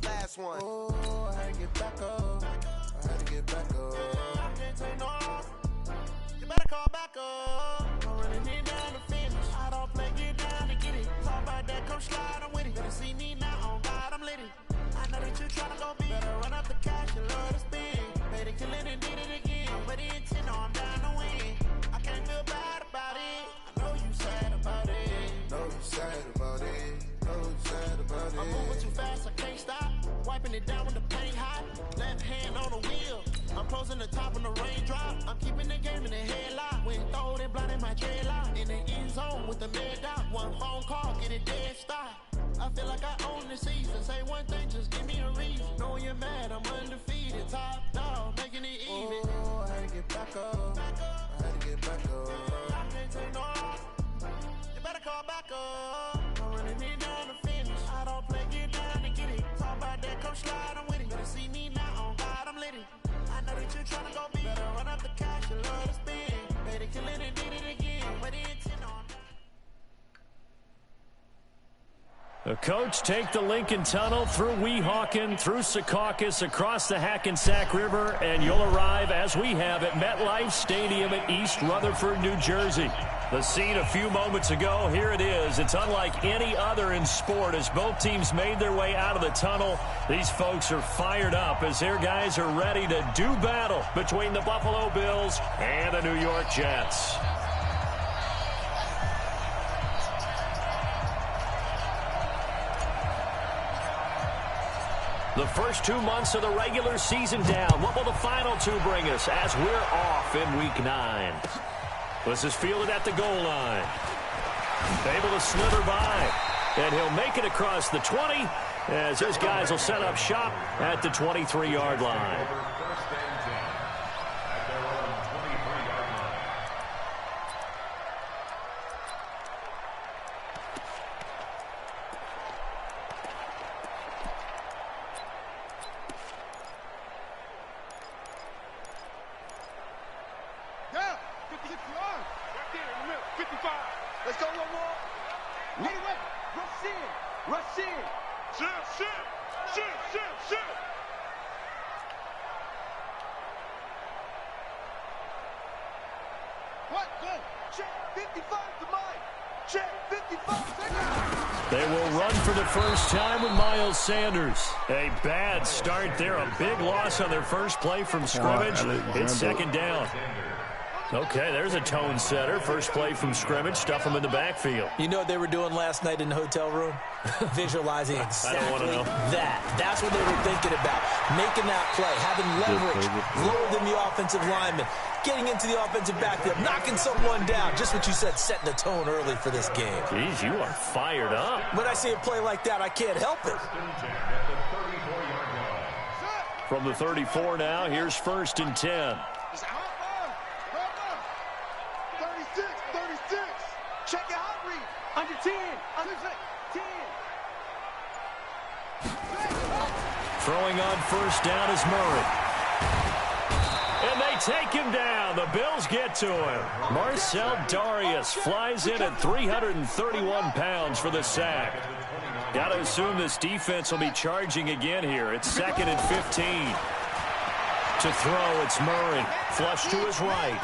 last one. Oh, I had to get back up. I had to get back up. I can't take no loss. You better call back up. I'm running it down to finish. I don't play, get down to get it. Talk about that, come slide, I'm with it. Better see me now, on God, I'm litty. I know that you tryna go big. Better run up the cash and love to spin. Made it, kill it, and did it again. But the intent, no, I'm down to win. I can't feel bad about it. I know you sad about it. Know you sad about it. Know you sad about it. I'm moving too fast, I can't stop. Wiping it down when the paint hot. Left hand on the wheel. I'm closing the top when the raindrop. I'm keeping the game in the headlock. When throwed and blinded my dreadlock. In the end zone with the mid dot. One phone call, get it dead stop. I feel like I own the season. Say one thing, just give me a reason. Knowing you're mad, I'm undefeated. Top dog, making it even. Oh, I had to get back up. I had to get back up. I can't take no loss. You better call back up. I'm running it down to finish. I don't play, get down to get it. Talk about that, come slide, I'm with it. Better see me now, on God, I'm litty. I know that you're tryna go big. Better run up the cash and love to spin. Made it, kill it, and did it again. But the intent on The coach take the Lincoln Tunnel through Weehawken, through Secaucus, across the Hackensack River, and you'll arrive, as we have, at MetLife Stadium in East Rutherford, New Jersey. The scene a few moments ago, here it is. It's unlike any other in sport as both teams made their way out of the tunnel. These folks are fired up as their guys are ready to do battle between the Buffalo Bills and the New York Jets. The first 2 months of the regular season down. What will the final two bring us as we're off in Week 9? This is fielded at the goal line. Able to slither by. And he'll make it across the 20 as his guys will set up shop at the 23-yard line. They will run for the first time with Miles Sanders. A bad start there. A big loss on their first play from scrimmage. It's second down. Okay, there's a tone setter. First play from scrimmage. Stuff them in the backfield. You know what they were doing last night in the hotel room? Visualizing exactly that. That's what they were thinking about. Making that play, having leverage, lower than the offensive lineman, getting into the offensive backfield, knocking someone down. Just what you said, setting the tone early for this game. Jeez, you are fired up. When I see a play like that, I can't help it. From the 34 now, here's 1st and 10. 36. Check it out, read. Under 10. Under 10. Throwing on first down is Murray. And they take him down. The Bills get to him. Marcel Darius flies in at 331 pounds for the sack. Got to assume this defense will be charging again here. It's 2nd and 15. To throw, it's Murray. Flush to his right.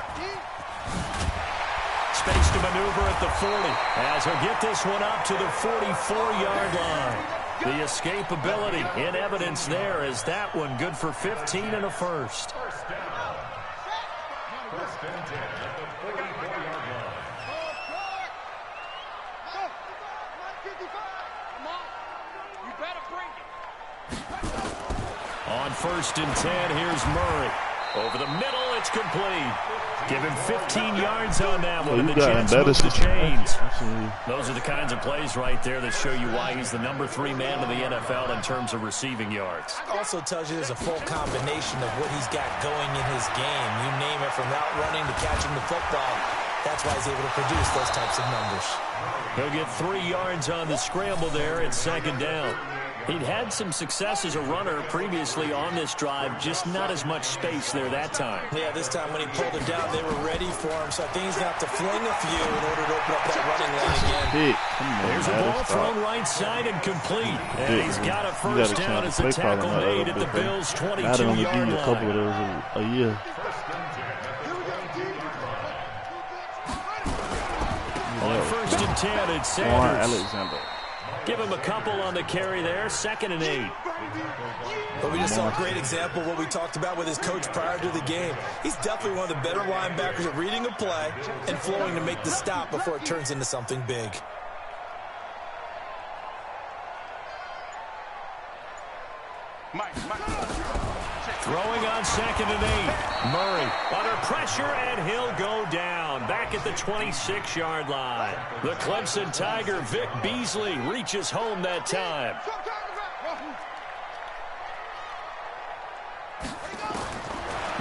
Space to maneuver at the 40. As he'll get this one up to the 44-yard line. The escapability in evidence there is that one good for 15 and a first. On 1st and 10, here's Murray. Over the middle, it's complete. Give him 15 yards on that one, and the Jets move the chains. Those are the kinds of plays right there that show you why he's the number 3 man in the NFL in terms of receiving yards. Also tells you there's a full combination of what he's got going in his game. You name it, from route running to catching the football. That's why he's able to produce those types of numbers. He'll get 3 yards on the scramble there. It's 2nd down. He'd had some success as a runner previously on this drive, just not as much space there that time. Yeah, this time when he pulled it down, they were ready for him, so I think he's going to have to fling a few in order to open up that running lane again. There's a ball thrown right side and complete. And he's got a first down as the tackle made at the Bills' 22-yard line. A couple of those a year. On 1st and 10, it's Sanders. Give him a couple on the carry there, 2nd and 8. But we just saw a great example of what we talked about with his coach prior to the game. He's definitely one of the better linebackers at reading a play and flowing to make the stop before it turns into something big. Throwing on 2nd and 8. Murray under pressure, and he'll go down. Back at the 26-yard line. The Clemson Tiger, Vic Beasley, reaches home that time.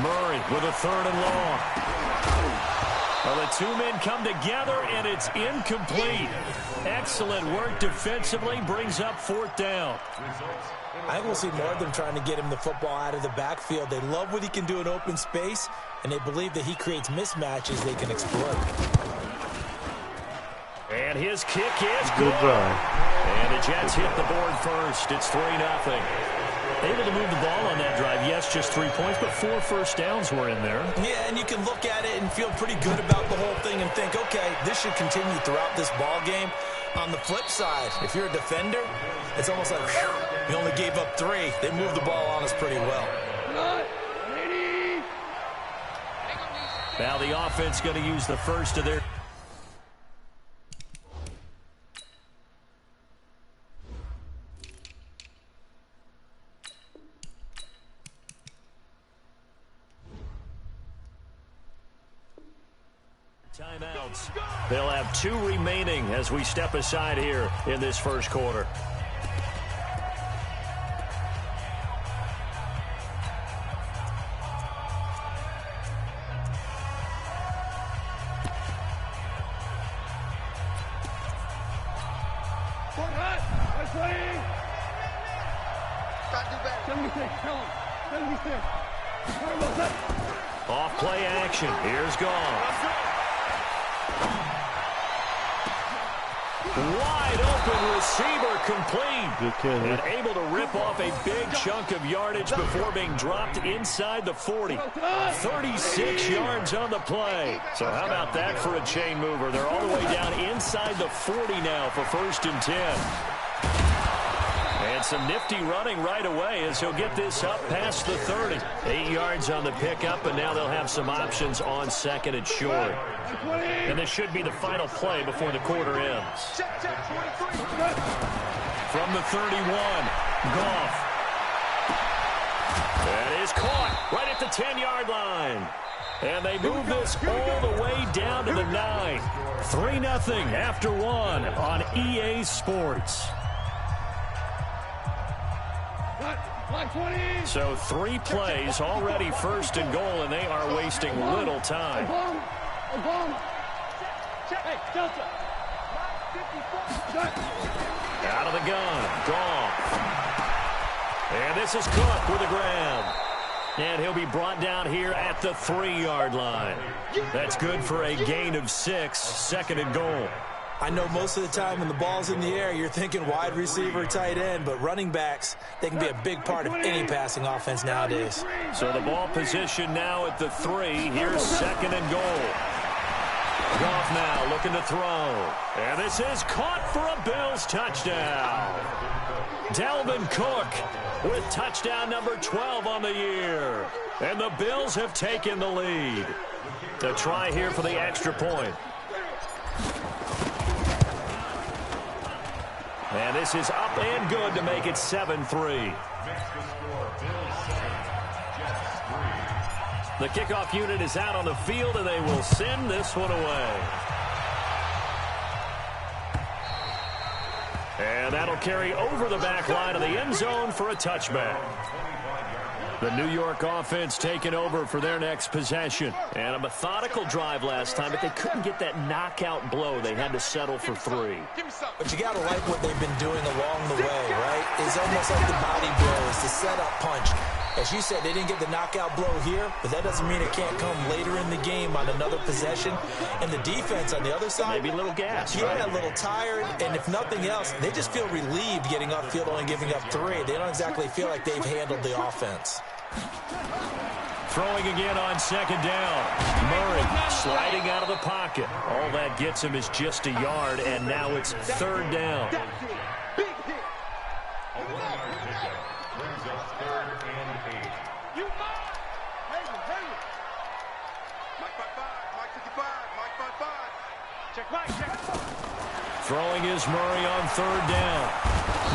Murray with a 3rd and long. Well, the two men come together, and it's incomplete. Excellent work defensively, brings up 4th down. I think we'll see more of them trying to get him the football out of the backfield. They love what he can do in open space, and they believe that he creates mismatches they can exploit. And his kick is good. And the Jets hit the board first. It's 3-0. Able to move the ball on that drive. Yes, just 3 points, but 4 first downs were in there. Yeah, and you can look at it and feel pretty good about the whole thing and think, okay, this should continue throughout this ball game. On the flip side, if you're a defender, it's almost like, whew, we only gave up 3. They moved the ball on us pretty well. Now the offense going to use the first of their... timeouts. They'll have 2 remaining as we step aside here in this first quarter. Off play action. Here's Goff. Wide open receiver complete. And able to rip off a big chunk of yardage before being dropped inside the 40. 36 yards on the play. So how about that for a chain mover? They're all the way down inside the 40 now for 1st and 10. And some nifty running right away as he'll get this up past the 30. 8 yards on the pickup, and now they'll have some options on 2nd and short. And this should be the final play before the quarter ends. From the 31, Goff. That is caught right at the 10-yard line. And they move this all the way down to the 9. 3-0 after 1 on EA Sports. So 3 plays already 1st and goal, and they are wasting little time. Out of the gun, Goff. And this is Cook with a grab. And he'll be brought down here at the 3-yard line. That's good for a gain of 6, 2nd and goal. I know most of the time when the ball's in the air, you're thinking wide receiver, tight end, but running backs, they can be a big part of any passing offense nowadays. So the ball position now at the 3. Here's 2nd and goal. Goff now looking to throw. And this is caught for a Bills touchdown. Dalvin Cook with touchdown number 12 on the year. And the Bills have taken the lead. To try here for the extra point. And this is up and good to make it 7-3. The kickoff unit is out on the field, and they will send this one away. And that'll carry over the back line of the end zone for a touchback. The New York offense taking over for their next possession. And a methodical drive last time, but they couldn't get that knockout blow. They had to settle for 3. But you got to like what they've been doing along the way, right? It's almost like the body blows, the setup punch. As you said, they didn't get the knockout blow here, but that doesn't mean it can't come later in the game on another possession. And the defense on the other side, maybe a little gas, yeah, right? A little tired. And if nothing else, they just feel relieved getting upfield, only giving up 3. They don't exactly feel like they've handled the offense. Throwing again on second down. Murray sliding out of the pocket. All that gets him is just a yard, and now it's 3rd down. Throwing is Murray on 3rd down.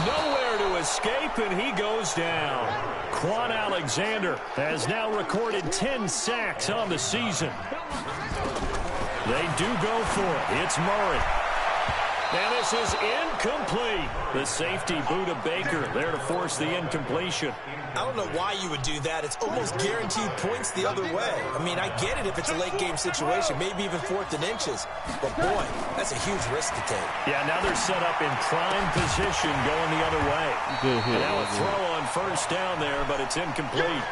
Nowhere to escape, and he goes down. Quan Alexander has now recorded 10 sacks on the season. They do go for it. It's Murray. And this is incomplete. The safety, Buda Baker, there to force the incompletion. I don't know why you would do that. It's almost guaranteed points the other way. I mean, I get it if it's a late-game situation, maybe even 4th and inches. But, boy, that's a huge risk to take. Yeah, now they're set up in prime position going the other way. And now a throw on 1st down there, but it's incomplete.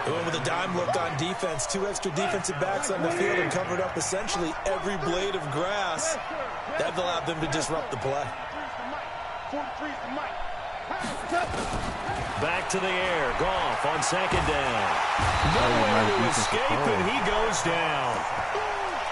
Going with a dime look on defense. 2 extra defensive backs on the field and covered up essentially every blade of grass. That allowed them to disrupt the play. Back to the air. Goff on 2nd down. Nowhere to escape, and he goes down.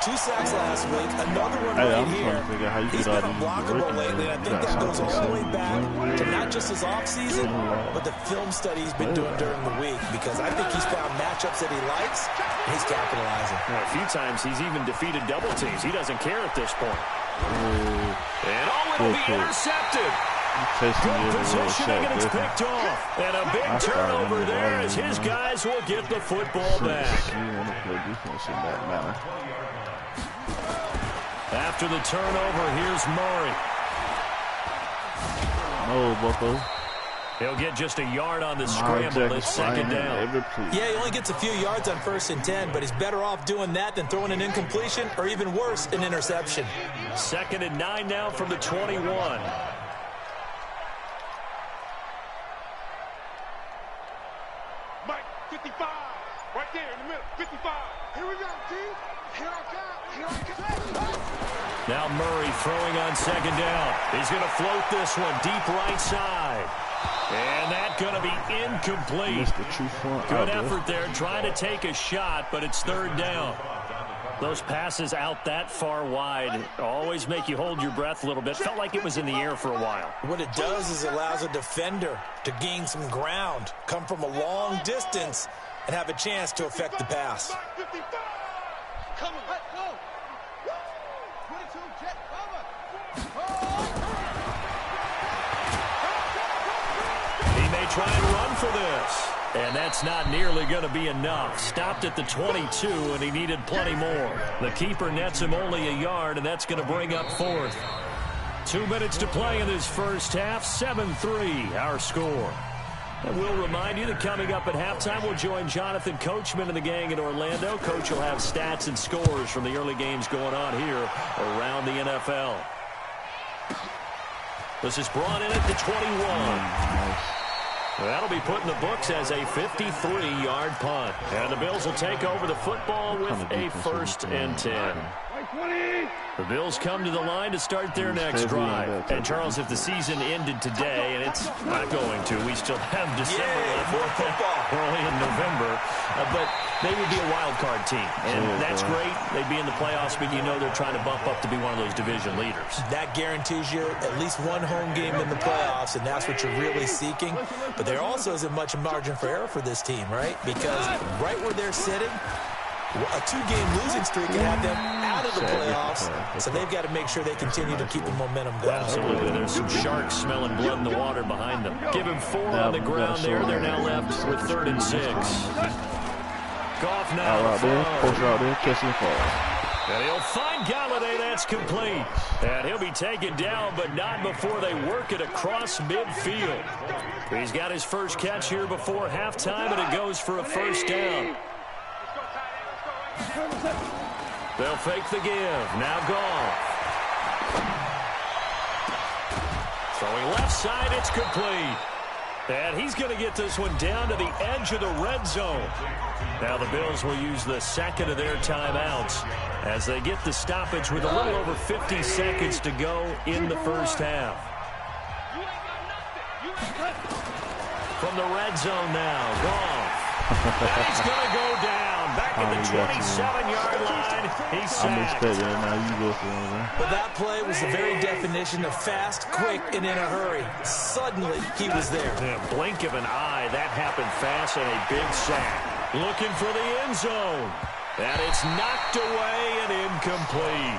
2 sacks last week. Another one right here. He's been unblockable lately, and I think that goes all the way back to not just his offseason, but the film study he's been doing during the week, because I think he's found matchups that he likes, and he's capitalizing. A few times he's even defeated double teams. He doesn't care at this point. And it'll be intercepted. Good positioning, and it's picked off. And a big turnover there as his guys will get the football back. After the turnover, here's Murray. No, Bucko. He'll get just a yard on the scramble. It's 2nd down. Yeah, he only gets a few yards on 1st and 10, but he's better off doing that than throwing an incompletion or even worse, an interception. 2nd and 9 now from the 21. Mike, 55, right there in the middle, 55. Here we go, T. Here I come. Now Murray throwing on 2nd down. He's going to float this one deep right side. And that's going to be incomplete. Good effort there, trying to take a shot, but it's 3rd down. Those passes out that far wide always make you hold your breath a little bit. Felt like it was in the air for a while. What it does is it allows a defender to gain some ground, come from a long distance, and have a chance to affect the pass. Come on, let's go. 22, jet He may try and run for this. And that's not nearly going to be enough. Stopped at the 22, and he needed plenty more. The keeper nets him only a yard, and that's going to bring up 4th. 2 minutes to play in this first half. 7-3, our score. And we'll remind you that coming up at halftime, we'll join Jonathan Coachman and the gang in Orlando. Coach will have stats and scores from the early games going on here around the NFL. This is brought in at the 21. That'll be put in the books as a 53-yard punt. And the Bills will take over the football with a 1st and 10. The Bills come to the line to start their next drive. And, Charles, if the season ended today, and it's not going to, we still have December left, early in November, but they would be a wild card team. And that's great. They'd be in the playoffs, but you know they're trying to bump up to be one of those division leaders. That guarantees you at least one home game in the playoffs, and that's what you're really seeking. But there also isn't much margin for error for this team, right? Because right where they're sitting, a 2-game losing streak can have them out of the playoffs, so they've got to make sure they continue to keep the momentum going. Absolutely. There's some sharks smelling blood in the water behind them. Give him 4 on the ground there. They're now left with 3rd and 6. Goff now. Out there, push out there, catching the fall. And he'll find Galladay. That's complete. And he'll be taken down, but not before they work it across midfield. He's got his first catch here before halftime, and it goes for a first down. They'll fake the give. Now Goff. Throwing left side, it's complete. And he's going to get this one down to the edge of the red zone. Now the Bills will use the second of their timeouts as they get the stoppage with a little over 50 seconds to go in the first half. From the red zone now, Goff. And he's going to go down. Back at the 27-yard line. He's sacked. But that play was the very definition of fast, quick, and in a hurry. Suddenly, he was there. In a blink of an eye, that happened fast and a big sack. Looking for the end zone. And it's knocked away and incomplete.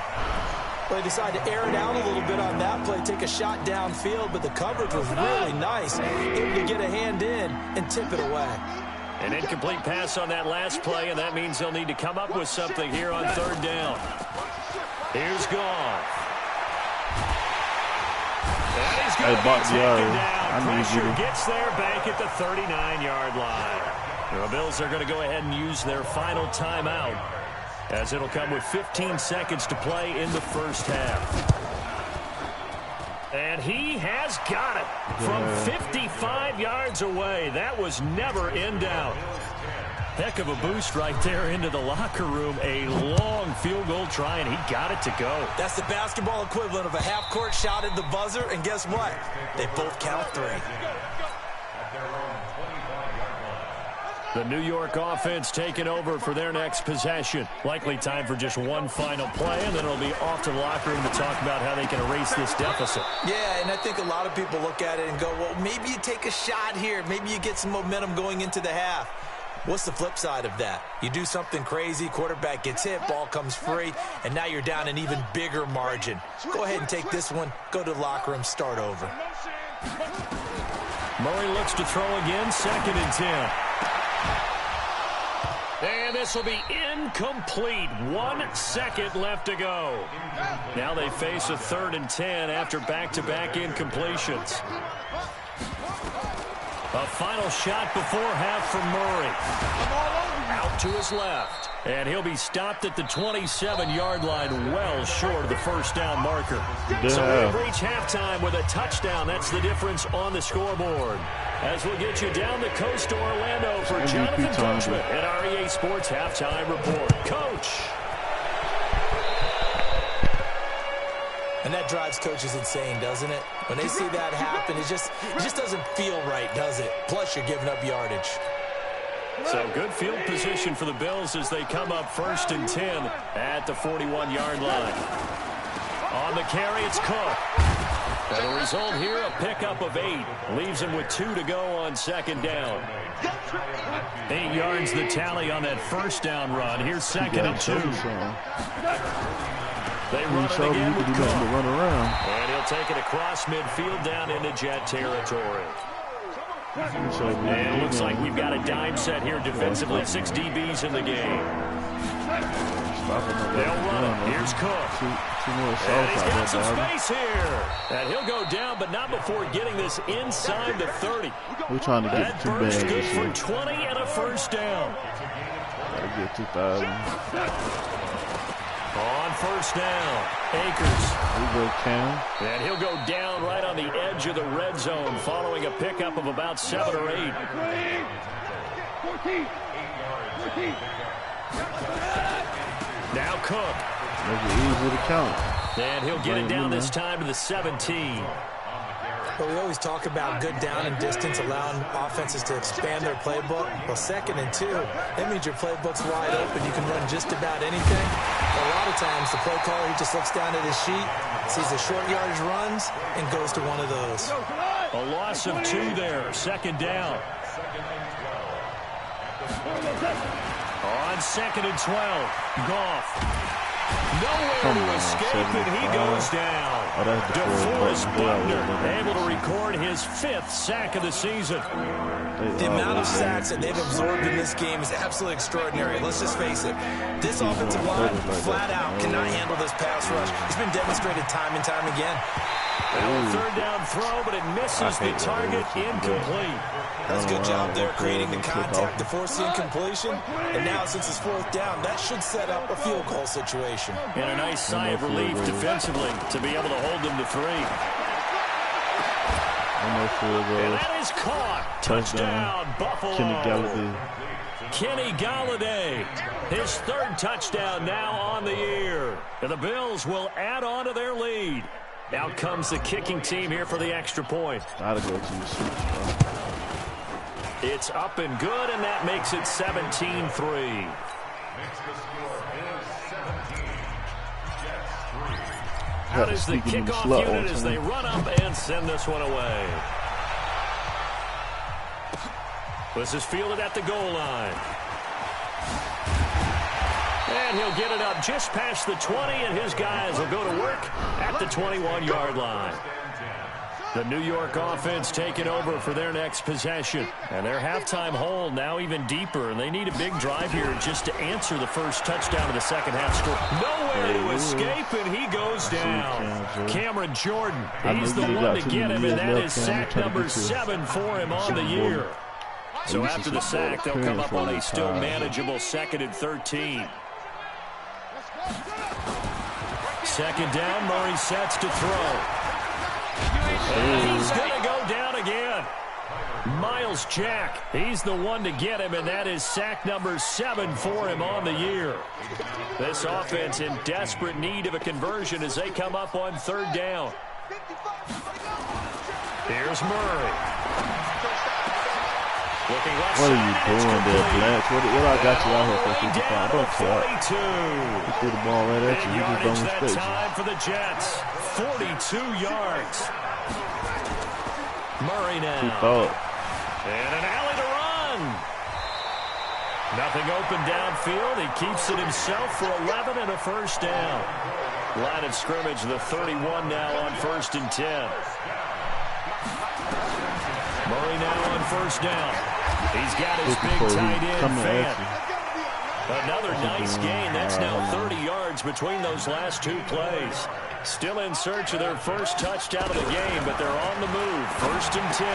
Well, they decided to air it out a little bit on that play, take a shot downfield, but the coverage was really nice. Able to get a hand in and tip it away. An incomplete pass on that last play, and that means they'll need to come up with something here on third down. Here's Goff. And he's going to be taken down. Pressure gets there back at the 39-yard line. The Bills are going to go ahead and use their final timeout, as it'll come with 15 seconds to play in the first half. And he has got it from 55 yards away. That was never in doubt. Heck of a boost right there into the locker room. A long field goal try, and he got it to go. That's the basketball equivalent of a half-court shot at the buzzer, and guess what? They both count 3. The New York offense taking over for their next possession. Likely time for just one final play, and then it'll be off to the locker room to talk about how they can erase this deficit. Yeah, and I think a lot of people look at it and go, well, maybe you take a shot here. Maybe you get some momentum going into the half. What's the flip side of that? You do something crazy, quarterback gets hit, ball comes free, and now you're down an even bigger margin. Go ahead and take this one, go to the locker room, start over. Murray looks to throw again, 2nd and 10. And this will be incomplete. 1 second left to go. Now they face a 3rd and 10 after back-to-back incompletions. A final shot before half from Murray. Out to his left. And he'll be stopped at the 27-yard line, well short of the first down marker. Yeah. So we'll reach halftime with a touchdown. That's the difference on the scoreboard. As we'll get you down the coast to Orlando for Jonathan Coachman at our EA Sports Halftime Report. Coach. And that drives coaches insane, doesn't it? When they see that happen, it just doesn't feel right, does it? Plus, you're giving up yardage. So good field position for the Bills as they come up 1st and 10 at the 41-yard line. On the carry, it's Cook. And the result here, a pickup of 8. Leaves him with 2 to go on 2nd down. 8 yards the tally on that first down run. Here's 2nd and 2. They run it again with Cook. And he'll take it across midfield down into Jet territory. And it looks like we've got a dime set here defensively. 6 DBs in the game. They'll run it. Here's Cook. And he's got some space here. And he'll go down, but not before getting this inside the 30. We're trying to get that burst good for 20 and a first down. Gotta get 2,000. On first down, Akers. And he'll go down right on the edge of the red zone following a pickup of about 7 or 8. 14. Now Cook. Make it easy to count. And he'll get it down this time to the 17. But we always talk about good down and distance, allowing offenses to expand their playbook. Well, 2nd and 2, that means your playbook's wide open. You can run just about anything. But a lot of times, the play caller, he just looks down at his sheet, sees the short yardage runs, and goes to one of those. A loss of 2 there, 2nd down. On 2nd and 12, Goff. Nowhere to escape, and he goes down. DeForest Buckner able to record his 5th sack of the season. The amount of sacks that they've absorbed in this game is absolutely extraordinary. Let's just face it. This offensive line, flat out, cannot handle this pass rush. It's been demonstrated time and time again. Well, 3rd down throw, but it misses the target, incomplete. That's a good job there, creating the contact to force the incompletion. And now, since it's 4th down, that should set up a field goal situation. And a nice sigh of relief defensively to be able to hold them to 3. And that is caught. Touchdown, Buffalo. Kenny Galladay, his 3rd touchdown now on the year. And the Bills will add on to their lead. Out comes the kicking team here for the extra point. Gotta go to the Super Bowl. It's up and good, and that makes it 17-3. Out is the kickoff unit as they run up and send this one away. This is fielded at the goal line. And he'll get it up just past the 20, and his guys will go to work at the 21-yard line. The New York offense taking over for their next possession. And their halftime hole now even deeper, and they need a big drive here just to answer the first touchdown of the second half score. Nowhere to escape, and he goes down. Cameron Jordan, he's the one to get him, and that is sack number 7 for him on the year. So after the sack, they'll come up on a still manageable 2nd and 13. 2nd down, Murray sets to throw. And he's going to go down again. Miles Jack, he's the one to get him, and that is sack number 7 for him on the year. This offense in desperate need of a conversion as they come up on 3rd down. Here's Murray. Looking left what are side, you doing there, Blanche? What I got you out here for 55? Don't care. He threw the ball right at you. You just don't respect you. Time for the Jets. 42 yards. Murray now. And an alley to run. Nothing open downfield. He keeps it himself for 11 and a 1st down. Line of scrimmage, the 31 now on 1st and 10. Murray now on 1st down. He's got his big tight end, Fant. Another nice gain. That's now 30 yards between those last 2 plays. Still in search of their first touchdown of the game, but they're on the move. 1st and 10.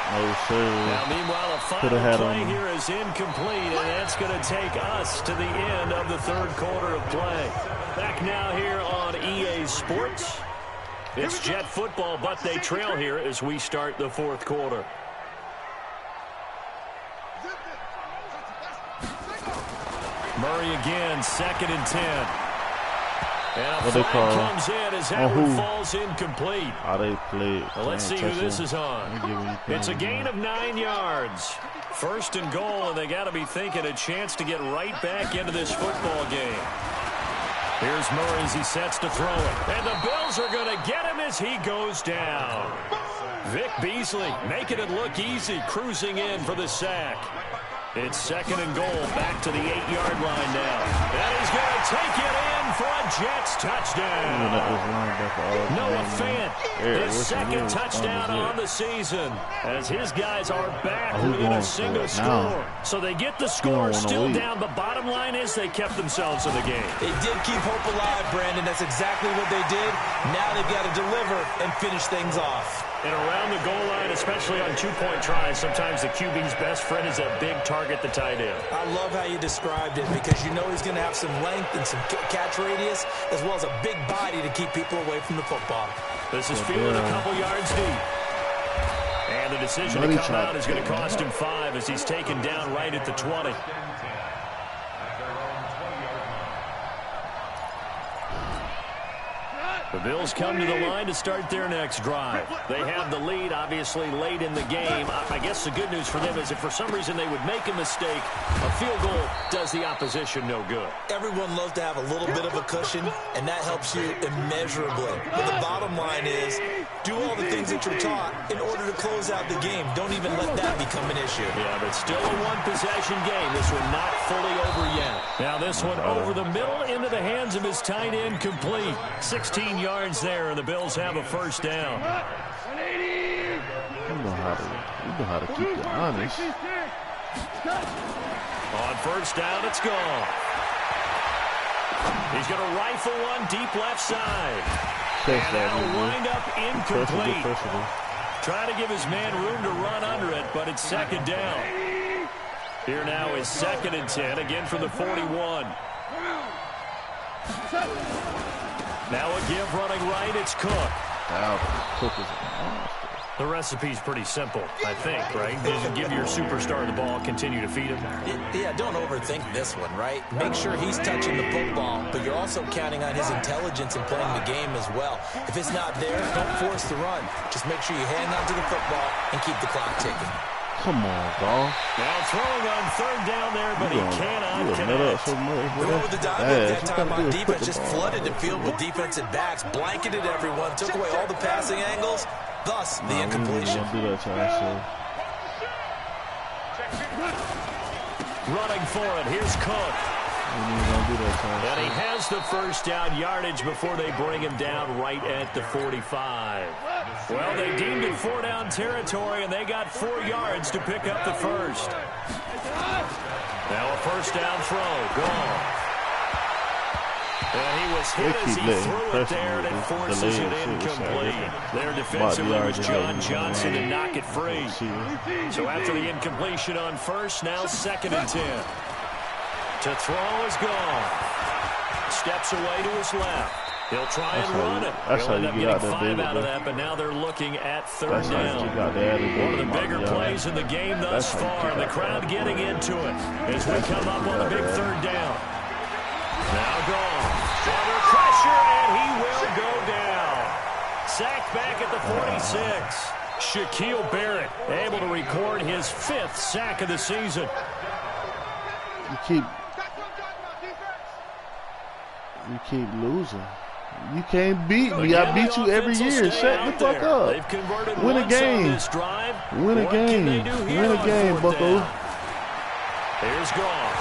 Oh, sir. Now, meanwhile, a final play here is incomplete, and that's going to take us to the end of the 3rd quarter of play. Back now here on EA Sports. It's Jet football, but they trail here as we start the 4th quarter. Murray again, 2nd and 10. And a flag comes in as that one falls incomplete. They played. Well, let's see who this is on. It's a gain of 9 yards. 1st and goal, and they got to be thinking a chance to get right back into this football game. Here's Murray as he sets to throw it. And the Bills are going to get him as he goes down. Vic Beasley making it look easy, cruising in for the sack. It's 2nd and goal, back to the 8-yard line now. And he's going to take it in for a Jets touchdown. Noah Fant, his 2nd touchdown on the season, as his guys are back within a single score. So they get the score still down, but bottom line is they kept themselves in the game. They did keep hope alive, Brandon. That's exactly what they did. Now they've got to deliver and finish things off. And around the goal line, especially on 2-point tries, sometimes the QB's best friend is that big target, the tight end. I love how you described it, because you know he's going to have some length and some catch radius, as well as a big body to keep people away from the football. This is fielded a couple yards deep. And the decision to come out is going to cost him 5 as he's taken down right at the 20. The Bills come to the line to start their next drive. They have the lead, obviously, late in the game. I guess the good news for them is if for some reason they would make a mistake, a field goal does the opposition no good. Everyone loves to have a little bit of a cushion, and that helps you immeasurably. But the bottom line is, Do all the things that you're taught in order to close out the game. Don't even let that become an issue. Yeah, but still a one-possession game. This one not fully over yet. Now this one over the middle into the hands of his tight end, complete. 16 yards there, and the Bills have a first down. You know how to keep it honest. On first down, it's gone. He's going to rifle one deep left side. And that'll wind up incomplete. Trying to give his man room to run under it, but it's second down. Here now is 2nd and 10, again from the 41. Now a give running right, it's Cook. Cook is a monster. The recipe's pretty simple, I think, right? Just give your superstar the ball, continue to feed him. Yeah, don't overthink this one, right? Make sure he's touching the football, but you're also counting on his intelligence in playing the game as well. If it's not there, don't force the run. Just make sure you hang on to the football and keep the clock ticking. Come on, dog. Now throwing on 3rd down there, but he cannot connect. Going with the dive that time on defense, just flooded the field with defensive backs, blanketed everyone, took away all the passing angles, thus the incompletion. Running for it, here's Cook. And he has the first down yardage before they bring him down right at the 45. Well, they deemed it 4-down territory, and they got 4 yards to pick up the first. Now a first down throw, gone. And he was hit as he threw it there, and it forces it incomplete. There defensively was John Johnson to knock it free. So after the incompletion on first, now 2nd and 10. To throw is gone. Steps away to his left. He'll try and run it. He'll end up getting 5 out of that, but now they're looking at 3rd down. One of the bigger plays in the game thus far, and the crowd getting into it as we come up on a big 3rd down. Now gone. Under pressure, and he will go down. Sacked back at the 46. Shaquille Barrett able to record his 5th sack of the season. You keep losing. You can't beat me. I beat you every year. Shut the fuck up. Win a game. Win a game. Win a game, bucko. Here's gone.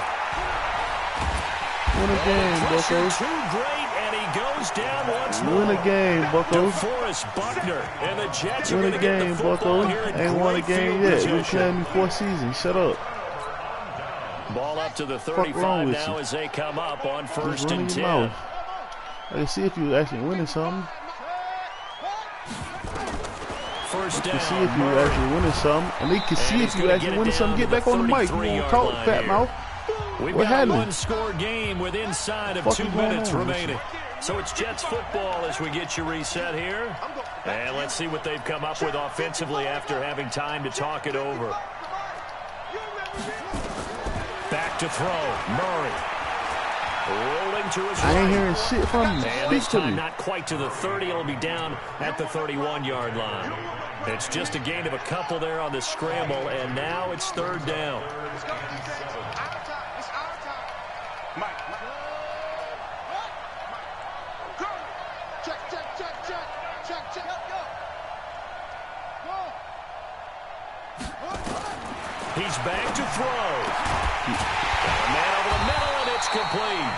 Win a game, bucko. Too great, and he goes down once more. Win a game, bucko. DeForest Buckner, and the Jets are Win going a to get the game, football bucko. here in Ain't won a great game field yet. You position. playing me 4 seasons. Shut up. Ball up to the 35 now as they come up on 1st and 10. I can see if you actually winning something. First down. You can see if you actually winning something. And they can see if you actually winning something. Get back on the mic. You won't talk, fat mouth. We've what got happened? a one-score game with inside of 2 minutes remaining. So it's Jets football as we get you reset here. And let's see what they've come up with offensively after having time to talk it over. Back to throw. Murray. Rolling to his right. I ain't hearing shit from him. And this time not quite to the 30. It'll be down at the 31-yard line. It's just a gain of a couple there on the scramble, and now it's 3rd down. He's back to throw. Got a man over the middle, and it's complete.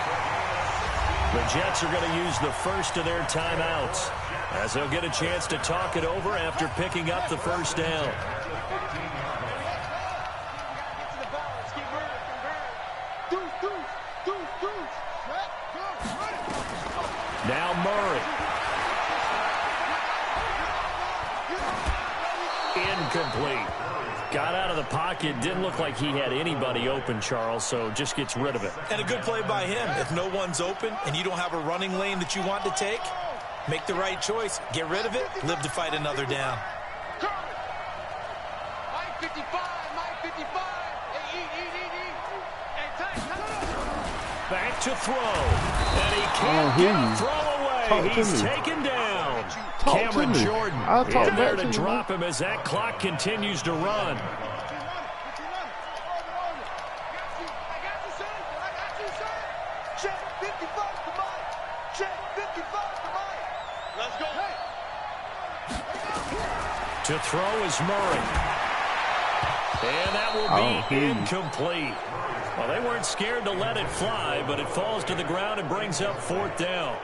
The Jets are going to use the first of their timeouts as they'll get a chance to talk it over after picking up the first down. Now Murray. Incomplete. Got out of the pocket. Didn't look like he had anybody open, Charles, so just gets rid of it. And a good play by him. If no one's open and you don't have a running lane that you want to take, make the right choice. Get rid of it. Live to fight another down. Back to throw. And he can't get a throw away. He's taken down. Cameron Jordan in there to drop him as that clock continues to run. To throw is Murray. And that will be incomplete. Well, they weren't scared to let it fly, but it falls to the ground and brings up 4th down.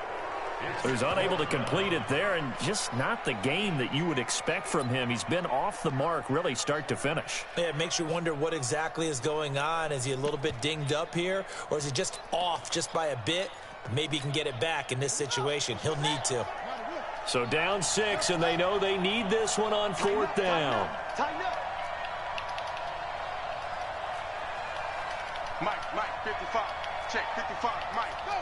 So he's unable to complete it there, and just not the game that you would expect from him. He's been off the mark really start to finish. Yeah, it makes you wonder what exactly is going on. Is he a little bit dinged up here, or is he just off just by a bit? Maybe he can get it back in this situation. He'll need to. So down 6, and they know they need this one on 4th down. Mike, 55. Check, 55. Mike, go.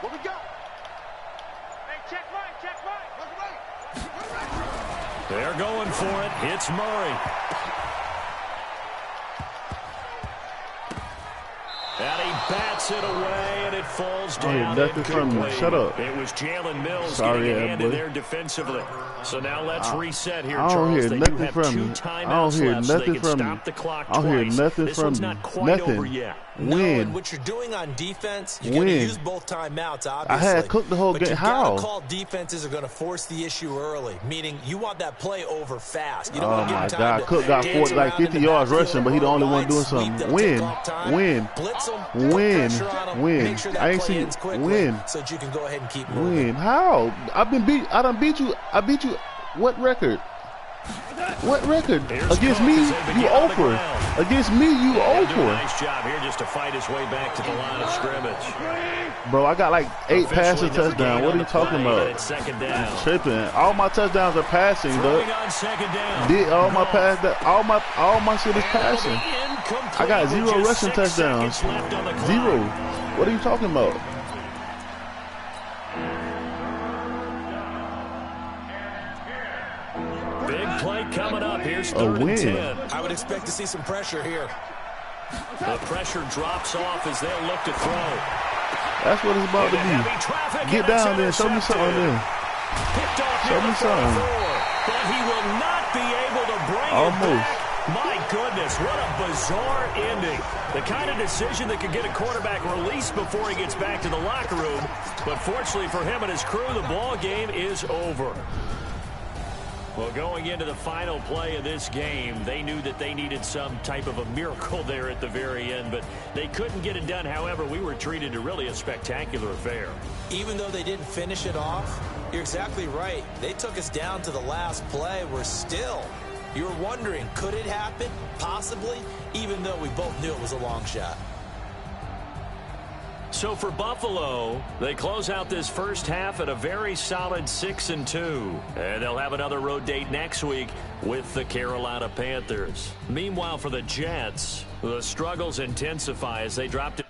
What we got? Hey, check Mike. They're going for it. It's Murray. And he bats it away, and it falls down. Nothing from you. Shut up. It was Jalen Mills getting a hand in there defensively. So now let's reset here, Charles. I don't hear nothing from you. I don't hear nothing from you. I don't hear nothing from you. Nothing. Win. What you're doing on defense, you're going to use both timeouts, obviously. I had cooked the whole game. How? But you got to call defenses are going to force the issue early, meaning you want that play over fast. You don't want to give him time. Cook got 50 yards rushing, but he the only one doing something. Win. Blitz them. Win. Make sure that I ain't play see ends quickly win. so that you can go ahead and keep moving. Win. How? I done beat you. I beat you. What record? What record? Against me, you over. Against me, you over. Nice job here just to fight his way back to the line of scrimmage. Bro, I got like 8 passing touchdowns. What are you talking about? It's 2nd down. Tripping. All my touchdowns are passing, though. On 2nd down. Did all my pass that all my shit is passing. I got 0 rushing touchdowns. 0. What are you talking about? Big play coming up. Here's 3rd and 10. I would expect to see some pressure here. The pressure drops off as they'll look to throw. That's what it's about to be. Get down there. Show me something there. Show me something. But he will not be able to bring it back. My goodness, what a bizarre ending. The kind of decision that could get a quarterback released before he gets back to the locker room. But fortunately for him and his crew, the ball game is over. Well, going into the final play of this game, they knew that they needed some type of a miracle there at the very end, but they couldn't get it done. However, we were treated to really a spectacular affair. Even though they didn't finish it off, you're exactly right. They took us down to the last play. We're still, you're wondering, could it happen? Possibly, even though we both knew it was a long shot. So for Buffalo, they close out this first half at a very solid 6-2. And they'll have another road date next week with the Carolina Panthers. Meanwhile, for the Jets, the struggles intensify as they drop to